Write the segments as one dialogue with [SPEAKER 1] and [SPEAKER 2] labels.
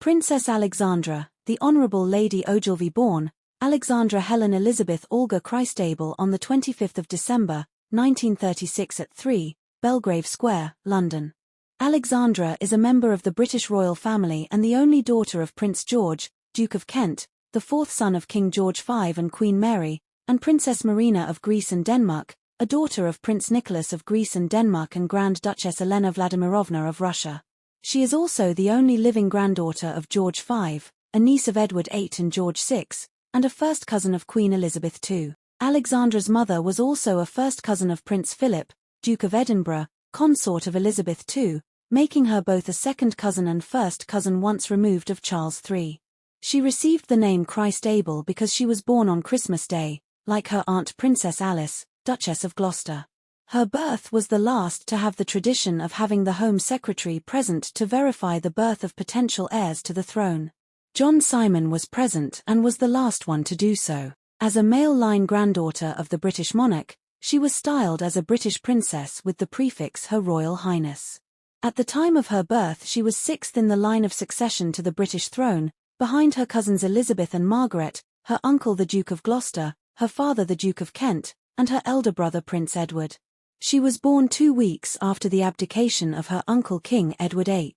[SPEAKER 1] Princess Alexandra, the Honourable Lady Ogilvy born, Alexandra Helen Elizabeth Olga Christable on 25 December, 1936 at 3, Belgrave Square, London. Alexandra is a member of the British royal family and the only daughter of Prince George, Duke of Kent, the fourth son of King George V and Queen Mary, and Princess Marina of Greece and Denmark, a daughter of Prince Nicholas of Greece and Denmark and Grand Duchess Elena Vladimirovna of Russia. She is also the only living granddaughter of George V, a niece of Edward VIII and George VI, and a first cousin of Queen Elizabeth II. Alexandra's mother was also a first cousin of Prince Philip, Duke of Edinburgh, consort of Elizabeth II, making her both a second cousin and first cousin once removed of Charles III. She received the name Christable because she was born on Christmas Day, like her aunt Princess Alice, Duchess of Gloucester. Her birth was the last to have the tradition of having the Home Secretary present to verify the birth of potential heirs to the throne. John Simon was present and was the last one to do so. As a male-line granddaughter of the British monarch, she was styled as a British princess with the prefix Her Royal Highness. At the time of her birth she was sixth in the line of succession to the British throne, behind her cousins Elizabeth and Margaret, her uncle the Duke of Gloucester, her father the Duke of Kent, and her elder brother Prince Edward. She was born 2 weeks after the abdication of her uncle King Edward VIII.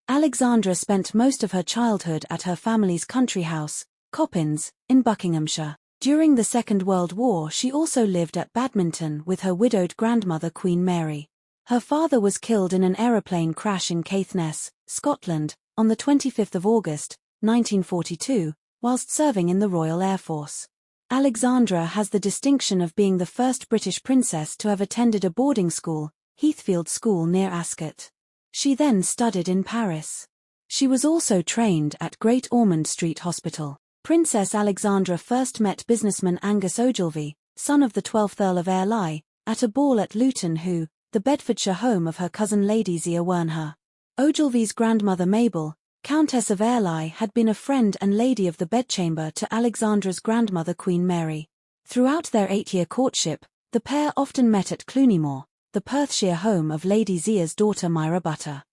[SPEAKER 1] Alexandra spent most of her childhood at her family's country house, Coppins, in Buckinghamshire. During the Second World War she also lived at Badminton with her widowed grandmother Queen Mary. Her father was killed in an aeroplane crash in Caithness, Scotland, on 25 August, 1942, whilst serving in the Royal Air Force. Alexandra has the distinction of being the first British princess to have attended a boarding school, Heathfield School near Ascot. She then studied in Paris. She was also trained at Great Ormond Street Hospital. Princess Alexandra first met businessman Angus Ogilvy, son of the 12th Earl of Airlie, at a ball at Luton who, the Bedfordshire home of her cousin Lady Zia Wernher. Ogilvy's grandmother Mabel, Countess of Airlie, had been a friend and lady of the bedchamber to Alexandra's grandmother Queen Mary. Throughout their 8-year courtship, the pair often met at Clunymore, the Perthshire home of Lady Zia's daughter Myra Butter.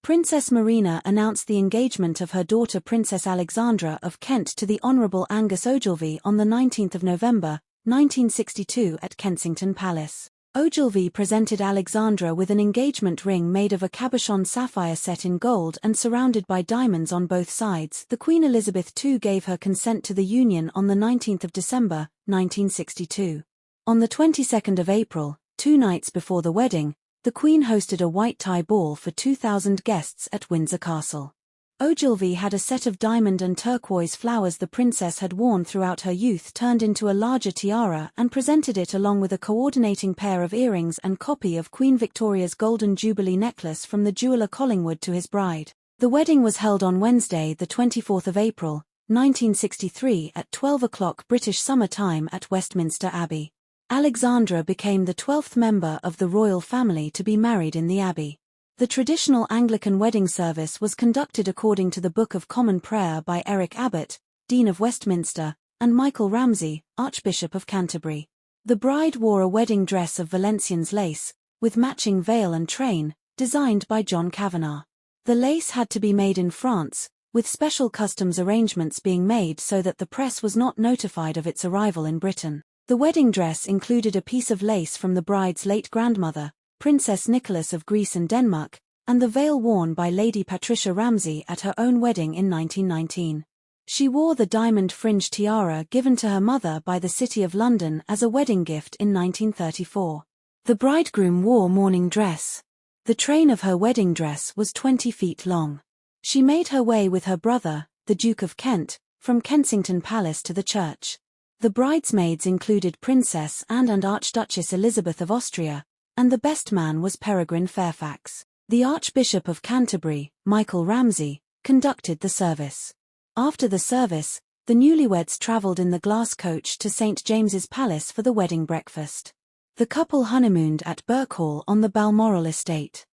[SPEAKER 1] Princess Marina announced the engagement of her daughter Princess Alexandra of Kent to the Honourable Angus Ogilvy on 19 November, 1962 at Kensington Palace. Ogilvy presented Alexandra with an engagement ring made of a cabochon sapphire set in gold and surrounded by diamonds on both sides. The Queen Elizabeth II gave her consent to the union on 19 December, 1962. On the 22nd of April, 2 nights before the wedding, the Queen hosted a white tie ball for 2,000 guests at Windsor Castle. Ogilvy had a set of diamond and turquoise flowers the princess had worn throughout her youth turned into a larger tiara and presented it along with a coordinating pair of earrings and copy of Queen Victoria's Golden Jubilee necklace from the jeweller Collingwood to his bride. The wedding was held on Wednesday, the 24th of April, 1963 at 12 o'clock British Summer Time at Westminster Abbey. Alexandra became the 12th member of the royal family to be married in the Abbey. The traditional Anglican wedding service was conducted according to the Book of Common Prayer by Eric Abbott, Dean of Westminster, and Michael Ramsay, Archbishop of Canterbury. The bride wore a wedding dress of Valenciennes lace, with matching veil and train, designed by John Kavanagh. The lace had to be made in France, with special customs arrangements being made so that the press was not notified of its arrival in Britain. The wedding dress included a piece of lace from the bride's late grandmother, Princess Nicholas of Greece and Denmark, and the veil worn by Lady Patricia Ramsay at her own wedding in 1919. She wore the diamond fringe tiara given to her mother by the City of London as a wedding gift in 1934. The bridegroom wore mourning dress. The train of her wedding dress was 20 feet long. She made her way with her brother, the Duke of Kent, from Kensington Palace to the church. The bridesmaids included Princess Anne and Archduchess Elizabeth of Austria, and the best man was Peregrine Fairfax. The Archbishop of Canterbury, Michael Ramsay, conducted the service. After the service, the newlyweds travelled in the glass coach to St James's Palace for the wedding breakfast. The couple honeymooned at Birkhall on the Balmoral estate.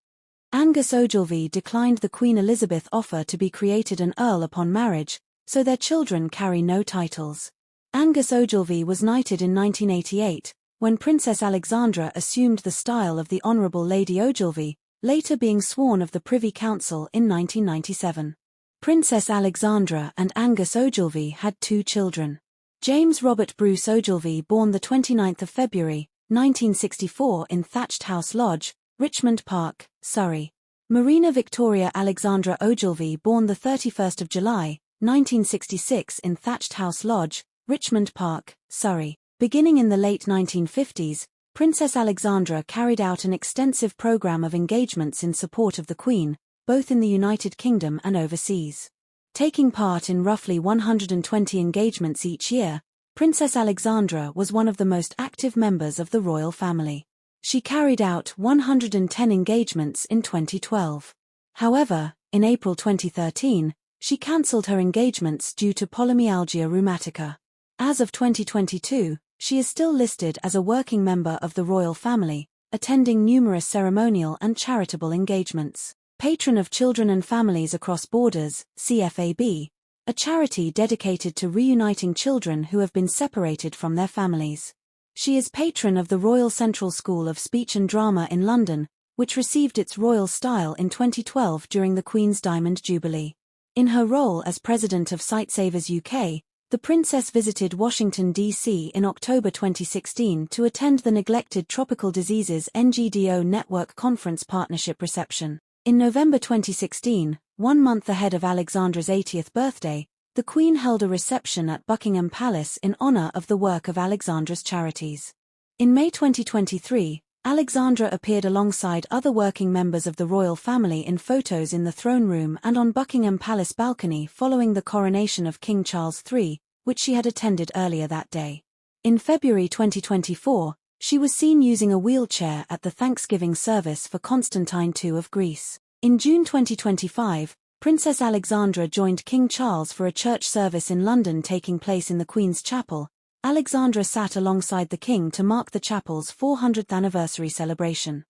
[SPEAKER 1] Angus Ogilvy declined the Queen Elizabeth offer to be created an earl upon marriage, so their children carry no titles. Angus Ogilvy was knighted in 1988, when Princess Alexandra assumed the style of the Honourable Lady Ogilvy, later being sworn of the Privy Council in 1997. Princess Alexandra and Angus Ogilvy had 2 children. James Robert Bruce Ogilvy, born the 29th of February, 1964 in Thatched House Lodge, Richmond Park, Surrey. Marina Victoria Alexandra Ogilvy, born the 31st of July, 1966 in Thatched House Lodge, Richmond Park, Surrey. Beginning in the late 1950s, Princess Alexandra carried out an extensive program of engagements in support of the Queen, both in the United Kingdom and overseas. Taking part in roughly 120 engagements each year, Princess Alexandra was one of the most active members of the royal family. She carried out 110 engagements in 2012. However, in April 2013, she cancelled her engagements due to polymyalgia rheumatica. As of 2022, she is still listed as a working member of the royal family, attending numerous ceremonial and charitable engagements. Patron of Children and Families Across Borders, CFAB, a charity dedicated to reuniting children who have been separated from their families. She is patron of the Royal Central School of Speech and Drama in London, which received its royal style in 2012 during the Queen's Diamond Jubilee. In her role as president of Sightsavers UK, the Princess visited Washington, D.C. in October 2016 to attend the Neglected Tropical Diseases NGDO Network Conference Partnership reception. In November 2016, 1 month ahead of Alexandra's 80th birthday, the Queen held a reception at Buckingham Palace in honour of the work of Alexandra's charities. In May 2023, Alexandra appeared alongside other working members of the royal family in photos in the throne room and on Buckingham Palace balcony following the coronation of King Charles III, which she had attended earlier that day. In February 2024, she was seen using a wheelchair at the Thanksgiving service for Constantine II of Greece. In June 2025, Princess Alexandra joined King Charles for a church service in London taking place in the Queen's Chapel. Alexandra sat alongside the King to mark the chapel's 400th anniversary celebration.